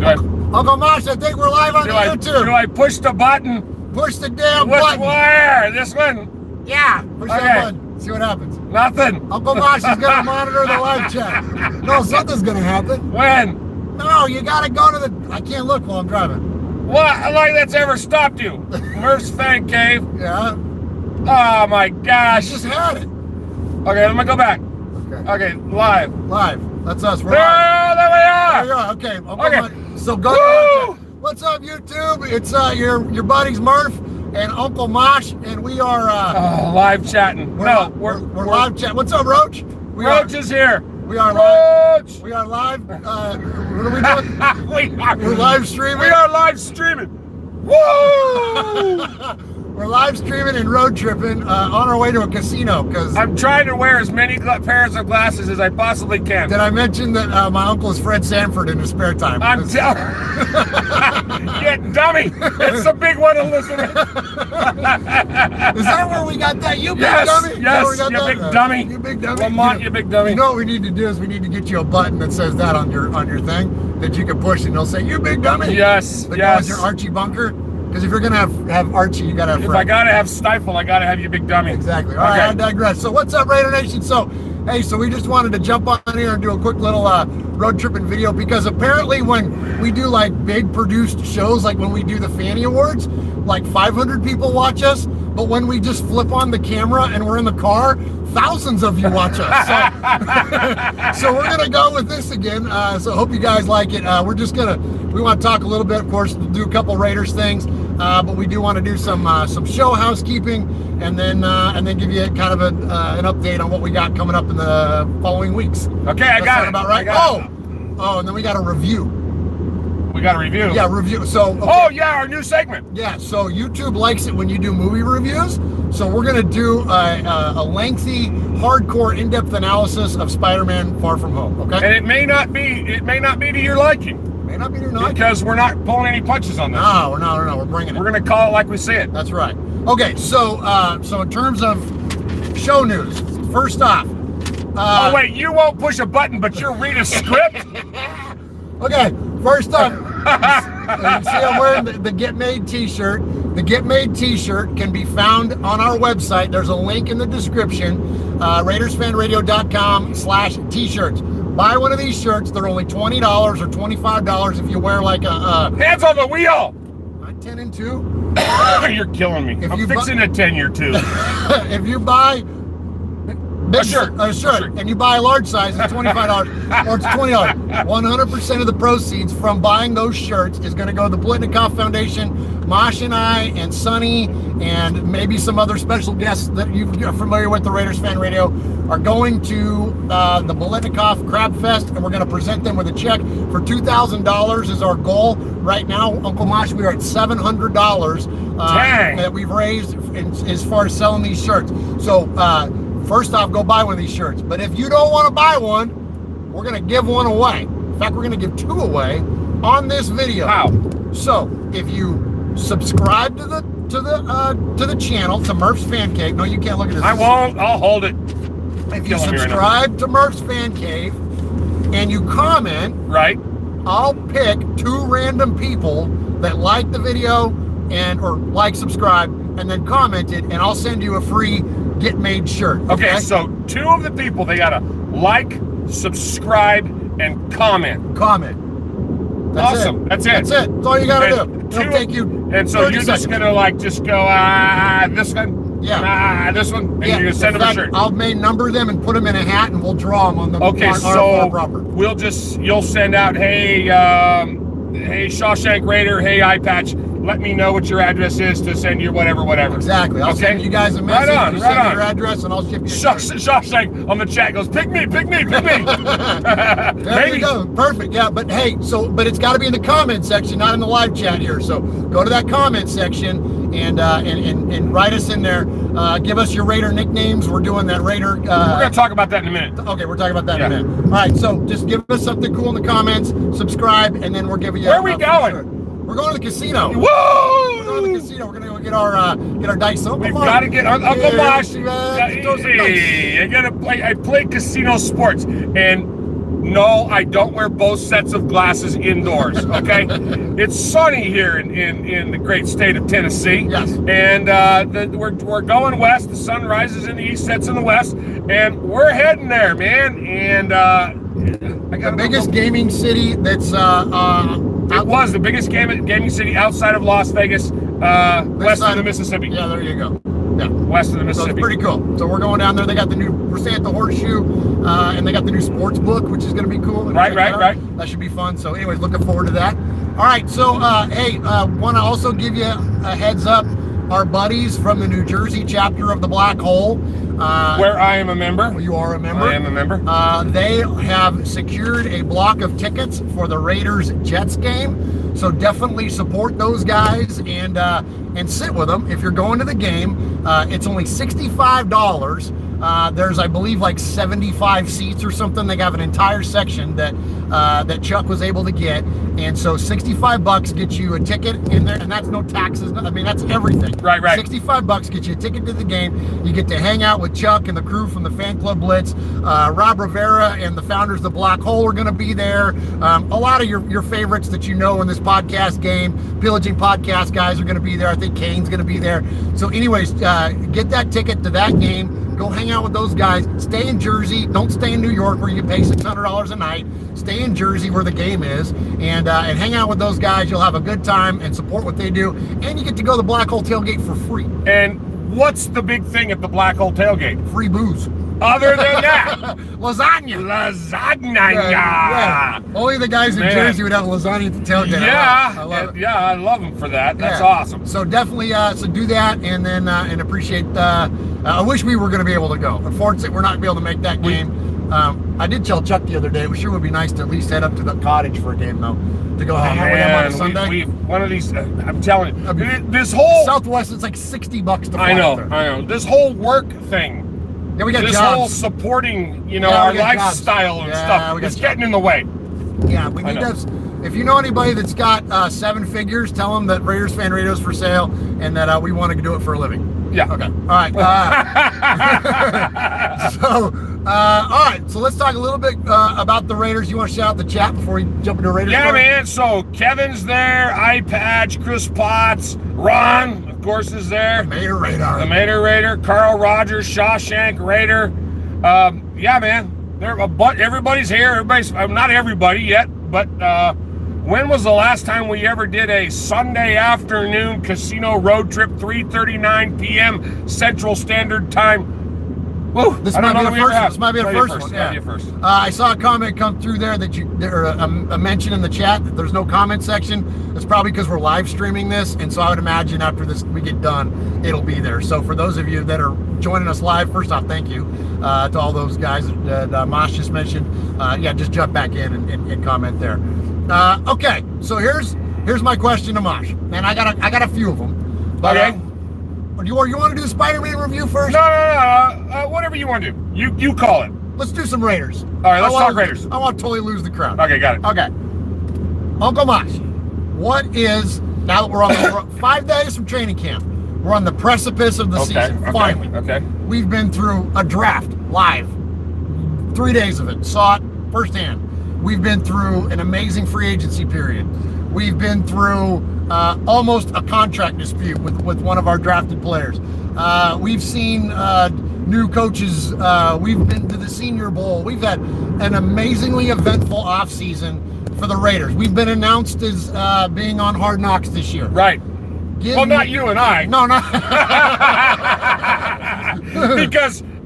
Uncle Mosh, I think we're live on YouTube. Do I push the button? Push the damn Which button. where? This one? Yeah. Push that button. See what happens. Nothing. Uncle Mosh is going to monitor the live chat. No, something's going to happen. When? No, you got to go to the... I can't look while I'm driving. What? Like that's ever stopped you? Murph's Fan Cave. Yeah. Oh my gosh. You just had it. Okay, let me go back. Okay, live. Live. That's us. We're There live. we are. There you are. Okay. Okay. So go to what's up, YouTube? It's your buddies Murph and Uncle Mosh, and we are live chatting. We're live chat. What's up, Roach? Roach is here. We are Roach. live. We are live. What are we doing? We're live streaming. We are live streaming. Woo! We're live streaming and road tripping on our way to a casino because I'm trying to wear as many pairs of glasses as I possibly can. Did I mention that my uncle is Fred Sanford in his spare time? I'm telling you, dummy. It's a big one to listen to. Is that where we got that? You big dummy? Yes, you big dummy. You big dummy. Lamont, you big dummy. You know what we need to do is we need to get you a button that says that on your thing that you can push and it'll say, you big dummy. Yes, that yes. goes your Archie bunker. Because if you're going to have Archie, you got to have Fred. If I got to have Stifle, I got to have you big dummy. Exactly. All right, I digress. So what's up, Raider Nation? So, hey, so we just wanted to jump on here and do a quick little road tripping video because apparently when we do like big produced shows, like when we do the Fanny Awards, like 500 people watch us. But when we just flip on the camera and we're in the car, thousands of you watch us. So we're going to go with this again. So hope you guys like it. We want to talk a little bit, of course, we'll do a couple Raiders things. But we do want to do some show housekeeping and then give you kind of an update on what we got coming up in the following weeks. Okay, I got it. About right? Oh, and then we got a review. We got a review. Yeah, review. So. Okay. Oh yeah, our new segment. Yeah. So YouTube likes it when you do movie reviews. So we're gonna do a lengthy, hardcore, in-depth analysis of Spider-Man: Far From Home. Okay. And it may not be to your liking. May not be to your liking. Because we're not pulling any punches on this. No, we're bringing it. We're gonna call it like we see it. That's right. Okay. So in terms of show news, first off. Oh wait, you won't push a button, but you'll read a script. Okay, first up, you see I'm wearing the Get Made t-shirt. The Get Made t-shirt can be found on our website. There's a link in the description, RaidersFanRadio.com/t-shirts. Buy one of these shirts. They're only $20 or $25 if you wear like a... Hands on the wheel! Not 10 and 2. You're killing me. I'm fixing a 10-year too. If you buy... a shirt, and you buy a large size, it's $25 or it's $20. 100% of the proceeds from buying those shirts is going to go to the Blitnikoff Foundation. Mosh and I and Sonny and maybe some other special guests that you're familiar with the Raiders Fan Radio are going to the Blitnikoff Crab Fest, and we're going to present them with a check for $2,000 is our goal. Right now, Uncle Mosh, we are at $700 that we've raised as far as selling these shirts. So, first off, go buy one of these shirts. But if you don't want to buy one, we're going to give one away. In fact, we're going to give two away on this video. How? So, if you subscribe to the channel, to Murph's Fan Cave. No, you can't look at this. I won't. I'll hold it. If you subscribe to Murph's Fan Cave and you comment, right, I'll pick two random people that like the video or like, subscribe, and then comment it, and I'll send you a free Get Made shirt. Okay, so two of the people, they gotta like, subscribe, and comment. That's awesome. It. That's it. That's all you gotta do. It'll take you. And so you're just gonna just go this one. Yeah. This one. And you're gonna send them a shirt. I'll number them and put them in a hat, and we'll draw them on the. Okay, so you'll send out, hey Shawshank Raider, hey Eye Patch. Let me know what your address is to send you whatever. Exactly. I'll send you guys a message. Send your address, and I'll ship you a shirt. Shawshank on the chat goes, pick me. There you go. Perfect. Yeah, but hey, but it's got to be in the comment section, not in the live chat here. So go to that comment section and write us in there. Give us your Raider nicknames. We're doing that Raider. We're gonna talk about that in a minute. Okay, we're talking about that in a minute. All right, so just give us something cool in the comments, subscribe, and then we're giving you. Where are we going? Shirt. We're going to the casino. Woo! We're going to the casino. We're going to go get our dice. We've got to get Uncle Mosh. I play casino sports, and No, I don't wear both sets of glasses indoors, okay? It's sunny here in the great state of Tennessee. Yes. And we're going west. The sun rises in the east, sets in the west. And we're heading there, man. And the biggest gaming city that's... it was the biggest gaming city outside of Las Vegas, west of the Mississippi. Yeah, there you go. Yeah. West of the Mississippi. So it's pretty cool. So we're going down there. They got we're staying at the Horseshoe, and they got the new sports book, which is going to be cool. Right. That should be fun. So anyways, looking forward to that. All right. So, hey, want to also give you a heads up. Our buddies from the New Jersey chapter of the Black Hole. Where I am a member. You are a member. I am a member. They have secured a block of tickets for the Raiders-Jets game. So definitely support those guys and sit with them. If you're going to the game, it's only $65. There's, I believe, like 75 seats or something. They have an entire section that Chuck was able to get, and so $65 gets you a ticket in there, and that's no taxes. I mean, that's everything. Right. $65 gets you a ticket to the game. You get to hang out with Chuck and the crew from the Fan Club Blitz. Rob Rivera and the founders of the Black Hole are going to be there. A lot of your favorites that you know in this podcast game, Pillaging Podcast guys are going to be there. I think Kane's going to be there. So anyways, get that ticket to that game. Go hang out with those guys. Stay in Jersey. Don't stay in New York where you pay $600 a night. Stay in Jersey where the game is, and hang out with those guys. You'll have a good time and support what they do, and you get to go to the Black Hole Tailgate for free. And what's the big thing at the Black Hole Tailgate? Free booze. Other than that, lasagna. Yeah. Only the guys in Jersey would have lasagna at the tailgate. Yeah, I love it. Yeah, I love them for that. That's awesome. So definitely, so do that, and then and appreciate. I wish we were going to be able to go. Unfortunately, we're not going to be able to make that game. I did tell Chuck the other day. It sure would be nice to at least head up to the cottage for a game, though. To go hang out with him on a Sunday. One of these. I'm telling you, this whole Southwest. It's like $60 to fly. I know. This whole work thing. Yeah, we got this jobs. whole supporting, our lifestyle and stuff. It's getting in the way. Yeah, we need to. If you know anybody that's got 7 figures, tell them that Raiders Fan Radio is for sale and that we want to do it for a living. Yeah. Okay. All right. All right. So let's talk a little bit about the Raiders. You want to shout out the chat before we jump into Raiders? Yeah, man. So Kevin's there, iPatch, Chris Potts, Ron, of course, is there. The Mater Raider. The Mater Raider, Carl Rogers, Shawshank Raider. Yeah, man. Everybody's here. Everybody's not everybody yet, but when was the last time we ever did a Sunday afternoon casino road trip, 3:39 p.m. Central Standard Time? Woo, this might be the first one. This might be the first one. Yeah. First. I saw a comment come through there that a mention in the chat that there's no comment section. That's probably because we're live streaming this, and so I would imagine after this we get done, it'll be there. So for those of you that are joining us live, first off, thank you to all those guys that Mosh just mentioned. Just jump back in and comment there. Okay, so here's my question to Mosh, and I got a few of them. But, okay. You want to do the Spider-Man review first? No. Whatever you want to do. You call it. Let's do some Raiders. All right, let's talk Raiders. I want to totally lose the crowd. Okay, got it. Okay. Uncle Mosh, what is, now that we're on 5 days from training camp, we're on the precipice of the season, finally. Okay. We've been through a draft live, 3 days of it, saw it firsthand. We've been through an amazing free agency period. We've been through almost a contract dispute with one of our drafted players. We've seen new coaches. We've been to the Senior Bowl. We've had an amazingly eventful offseason for the Raiders. We've been announced as being on Hard Knocks this year. Right. Not you and I. No, not.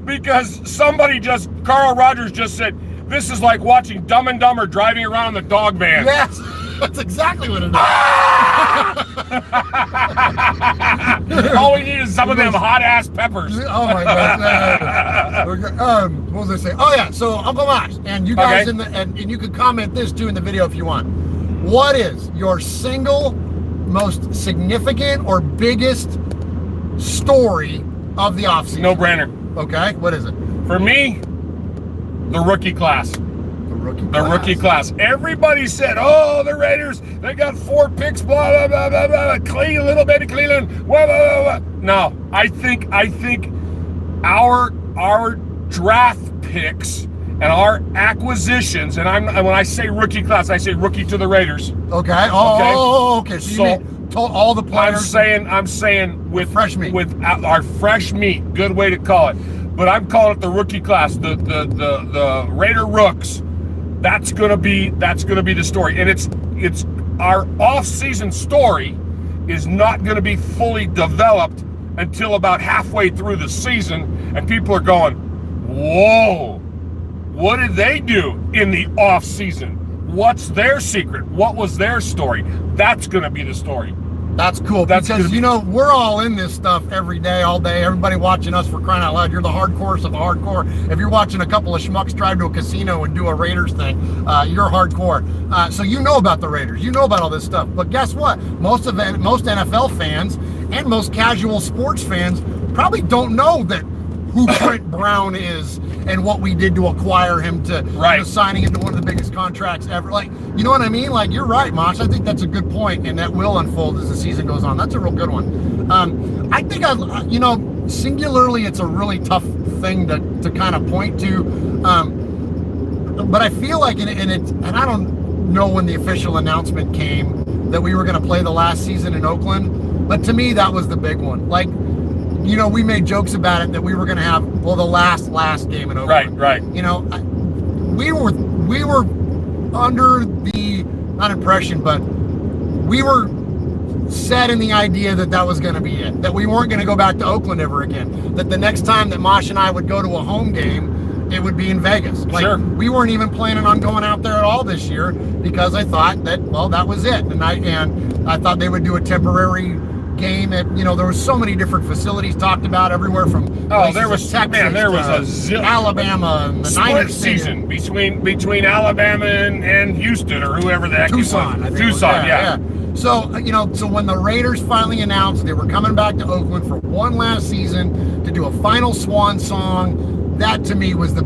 because somebody Carl Rogers just said, this is like watching Dumb and Dumber driving around in the dog van. Yes, that's exactly what it is. All we need is some of them hot-ass peppers. Oh, my God. What was I saying? Oh, yeah, so Uncle Mosh, and you guys and you can comment this, too, in the video if you want. What is your single most significant or biggest story of the offseason? No brainer. Okay, what is it? For me, the rookie class. The rookie class. Everybody said, oh, the Raiders, they got 4 picks, blah, blah, blah, blah, blah. Little baby Cleveland, blah, blah, blah, blah. No, I think our draft picks and our acquisitions, and when I say rookie class, I say rookie to the Raiders. Okay. Okay. So you mean all the players. I'm saying with fresh meat, with our fresh meat. Good way to call it. But I'm calling it the rookie class, the Raider Rooks. That's gonna be the story, and it's our off-season story is not going to be fully developed until about halfway through the season, and people are going, whoa, what did they do in the off-season? What's their secret? What was their story? That's going to be the story. That's cool, because we're all in this stuff every day, all day. Everybody watching us, for crying out loud. You're the hardcore of the hardcore. If you're watching a couple of schmucks drive to a casino and do a Raiders thing, you're hardcore. So you know about the Raiders. You know about all this stuff. But guess what? Most NFL fans and most casual sports fans probably don't know that who Trent Brown is and what we did to acquire him to signing into one of the biggest contracts ever. Like, you know what I mean? Like, you're right, Mosh. I think that's a good point, and that will unfold as the season goes on. That's a real good one. I think, singularly, it's a really tough thing to kind of point to. But I feel like, and I don't know when the official announcement came that we were going to play the last season in Oakland, but to me, that was the big one. Like, we made jokes about it that we were going to have, the last game in Oakland. Right. We were under the, not impression, but we were set in the idea that was going to be it, that we weren't going to go back to Oakland ever again, that the next time that Mosh and I would go to a home game, it would be in Vegas. Like, we weren't even planning on going out there at all this year, because I thought that, that was it. And I thought they would do a temporary game at, there was so many different facilities talked about everywhere from there was Texas, Alabama, and the Niners season between Alabama and Houston, or whoever the heck Tucson. Yeah. So so when the Raiders finally announced they were coming back to Oakland for one last season to do a final swan song, that to me was was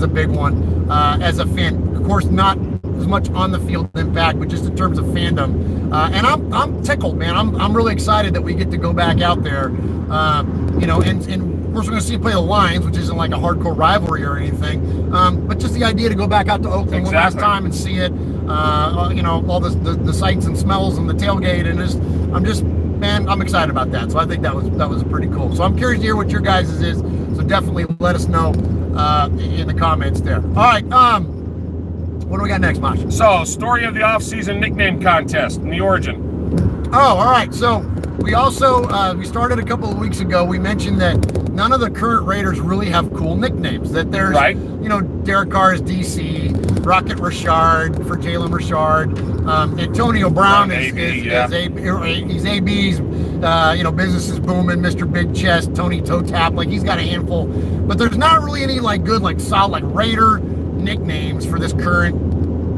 a big one as a fan. Of course, not as much on the field impact, but just in terms of fandom. And I'm tickled, man. I'm really excited that we get to go back out there. And of course we're going to see you play the Lions, which isn't like a hardcore rivalry or anything. But just the idea to go back out to Oakland one last time and see it. All the sights and smells and the tailgate, and I'm excited about that. So I think that was pretty cool. So I'm curious to hear what your guys' is. So definitely let us know in the comments there. All right. What do we got next, Mosh? So, story of the off-season nickname contest and the origin. Oh, all right. So we also we started a couple of weeks ago. We mentioned that none of the current Raiders really have cool nicknames. That there's, Derek Carr is DC, Rocket Richard for Jalen Richard, Antonio Brown is he's AB's. Business is booming. Mr. Big Chest, Tony Toe Tap. Like, he's got a handful, but there's not really any good solid Raider nicknames for this current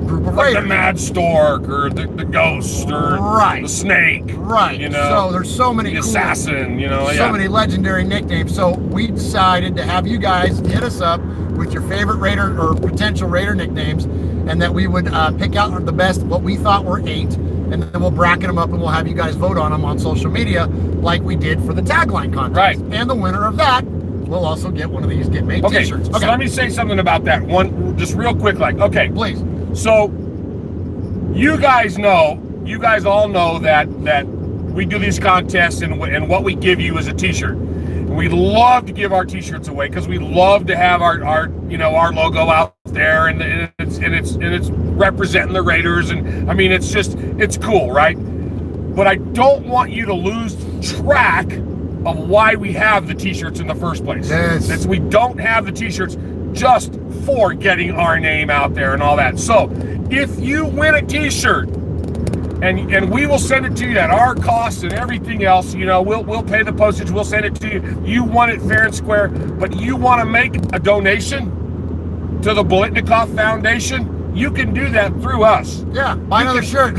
group of Raiders. The Mad Stork, or the Ghost, or the Snake. Right. So there's so many Assassin, so many legendary nicknames. So we decided to have you guys hit us up with your favorite Raider or potential Raider nicknames, and that we would pick out the best, what we thought were 8, and then we'll bracket them up and we'll have you guys vote on them on social media like we did for the tagline contest. Right. And the winner of that will also get one of these Get Made t-shirts. Okay, so let me say something about that one, just real quick. Please. So you guys all know that we do these contests, and what we give you is a t-shirt. And we love to give our t-shirts away because we love to have our logo out there, and it's representing the Raiders, and I mean it's cool, right? But I don't want you to lose track of why we have the t-shirts in the first place. Yes. We don't have the t-shirts just for getting our name out there and all that. So if you win a t-shirt, and we will send it to you at our cost and everything else, we'll pay the postage, we'll send it to you. You want it fair and square, but you want to make a donation to the Bolitnikoff Foundation, you can do that through us. Yeah, buy another shirt.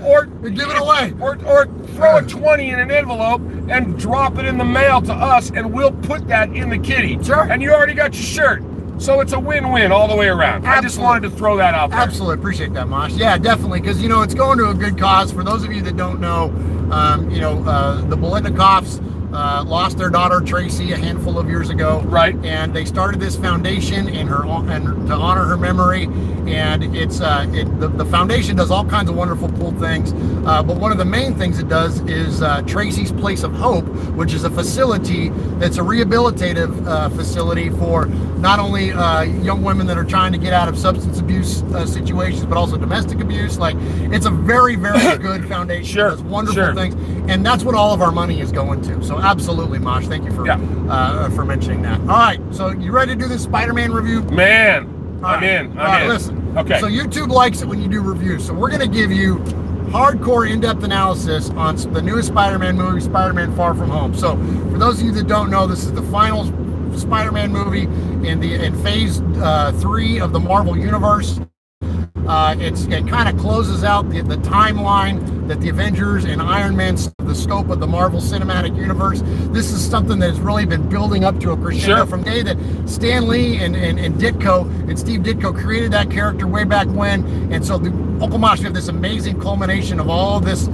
or give it away. Or throw a 20 in an envelope and drop it in the mail to us, and we'll put that in the kitty. Sure. And you already got your shirt. So it's a win-win all the way around. Absolutely. I just wanted to throw that out there. Absolutely. Appreciate that, Mosh. Yeah, definitely, because, it's going to a good cause. For those of you that don't know, the Bolitnikoffs lost their daughter Tracy a handful of years ago. Right. And they started this foundation to honor her memory. And the foundation does all kinds of wonderful, cool things. But one of the main things it does is Tracy's Place of Hope, which is a facility that's a rehabilitative facility for not only young women that are trying to get out of substance abuse situations, but also domestic abuse. Like, it's a very, very good foundation. Sure. It does wonderful things. And that's what all of our money is going to. So absolutely, Mosh, thank you for mentioning that. All right, so you ready to do this Spider-Man review? Man, I'm in. Listen. Okay. So YouTube likes it when you do reviews. So we're going to give you hardcore in-depth analysis on the newest Spider-Man movie, Spider-Man Far From Home. So for those of you that don't know, this is the final Spider-Man movie in phase 3 of the Marvel Universe. It kind of closes out the timeline that the Avengers and Iron Man, the scope of the Marvel Cinematic Universe. This is something that has really been building up to a crescendo from the day that Stan Lee and Ditko and Steve Ditko created that character way back when. And so Uncle Mosh, we have this amazing culmination of all of this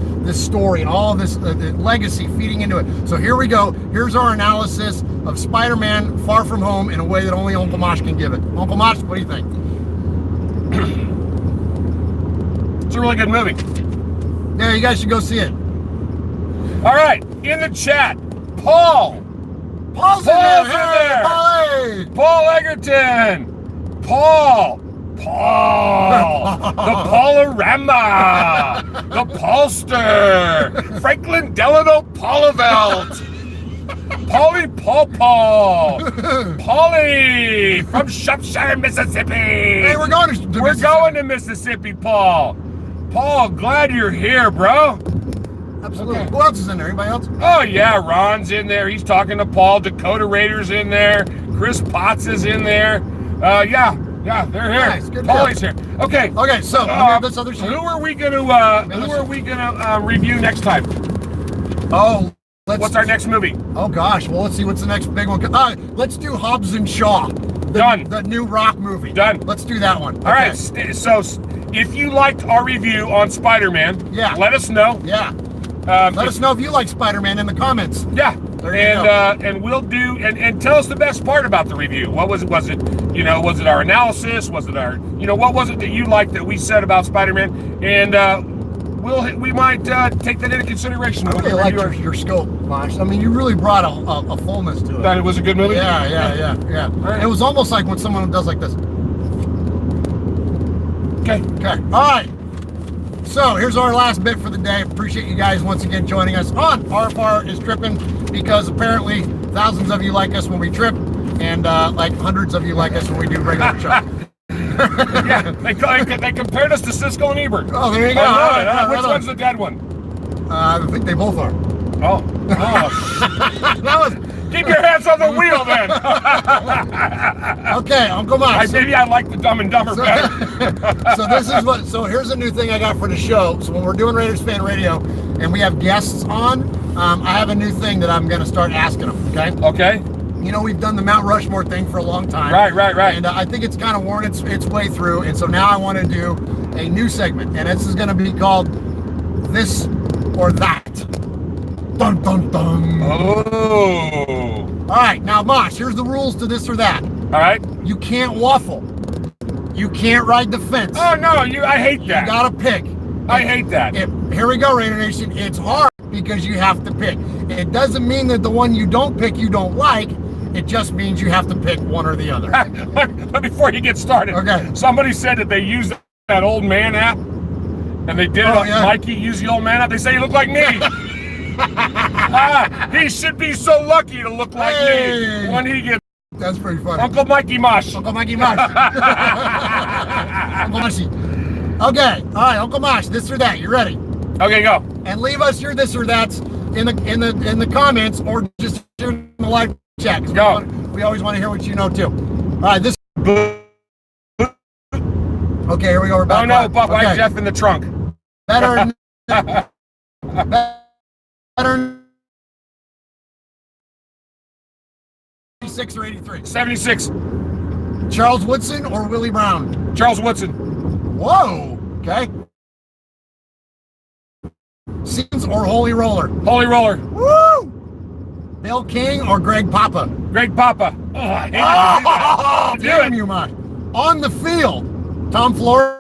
story and all of this legacy feeding into it. So here we go. Here's our analysis of Spider-Man Far From Home in a way that only Uncle Mosh can give it. Uncle Mosh, what do you think? It's a really good movie. Yeah, you guys should go see it. All right, in the chat, Paul. Paul's in Paul's in there. there. Hey, Paul Egerton. Paul. The Paulorama. The Paulster. Franklin Delano Paulevelt. Paulie Paul. Paulie from Shropshire, Mississippi. Hey, we're going to Mississippi, Paul. Paul, glad you're here, bro. Absolutely. Okay. Who else is in there? Anybody else? Oh, yeah, Ron's in there. He's talking to Paul. Dakota Rader's in there. Chris Potts is in there. Yeah, they're here. Nice, good Paulie's here. Okay. Okay, so let me have this other sheet. Who are we gonna review next time? Oh, what's our next movie? Oh gosh, well, let's see what's the next big one. Let's do Hobbs and Shaw. Done. The new Rock movie. Done. Let's do that one. All right. So if you liked our review on Spider-Man, let us know. Yeah. Let us know if you like Spider-Man in the comments. Yeah. There you go. And we'll do and tell us the best part about the review. What was it? Was it our analysis? Was it our what was it that you liked that we said about Spider-Man? And we might take that into consideration. I really like your scope, Mosh. I mean, you really brought a fullness to it. Thought it was a good movie? Yeah. Right. It was almost like when someone does like this. Okay. All right. So here's our last bit for the day. Appreciate you guys once again joining us on RFR is Trippin', because apparently thousands of you like us when we trip, and like hundreds of you like us when we do regular shows. Yeah, they compared us to Siskel and Ebert. Oh, there you go. I love it. Which one's the dead one? I think they both are. Oh. That was. Keep your hands on the wheel, then. Okay, Uncle Mike. Maybe I like the Dumb and Dumber better. So here's a new thing I got for the show. So when we're doing Raiders Fan Radio and we have guests on, I have a new thing that I'm going to start asking them. Okay. Okay. We've done the Mount Rushmore thing for a long time. Right. And I think it's kind of worn its way through. And so now I want to do a new segment. And this is going to be called This or That. Dun, dun, dun. Oh. All right. Now, Mosh, here's the rules to This or That. All right. You can't waffle. You can't ride the fence. Oh, no. I hate that. You got to pick. I hate that. Here we go, Raider Nation. It's hard because you have to pick. It doesn't mean that the one you don't pick you don't like. It just means you have to pick one or the other. But before you get started, okay. Somebody said that they used that old man app, and they did Mikey use the old man app. They say you look like me. He should be so lucky to look like me when he gets. That's pretty funny. Uncle Mikey Mosh. Uncle Mikey Mosh. Uncle Mushy. Okay. All right, Uncle Mosh. This or that. You ready? Okay, go. And leave us your this or that's in the comments, or just in the live chat. Go. We always want to hear what you know too. All right. This. Okay. Here we go. We're back. Oh no, Buff White Jeff in the trunk. Better. 76 or 83? 76. Charles Woodson or Willie Brown? Charles Woodson. Whoa. Okay. Scenes or Holy Roller? Holy Roller. Woo! Bill King or Greg Papa? Greg Papa. Oh, I hate to do that. Damn you, man. On the field, Tom Flores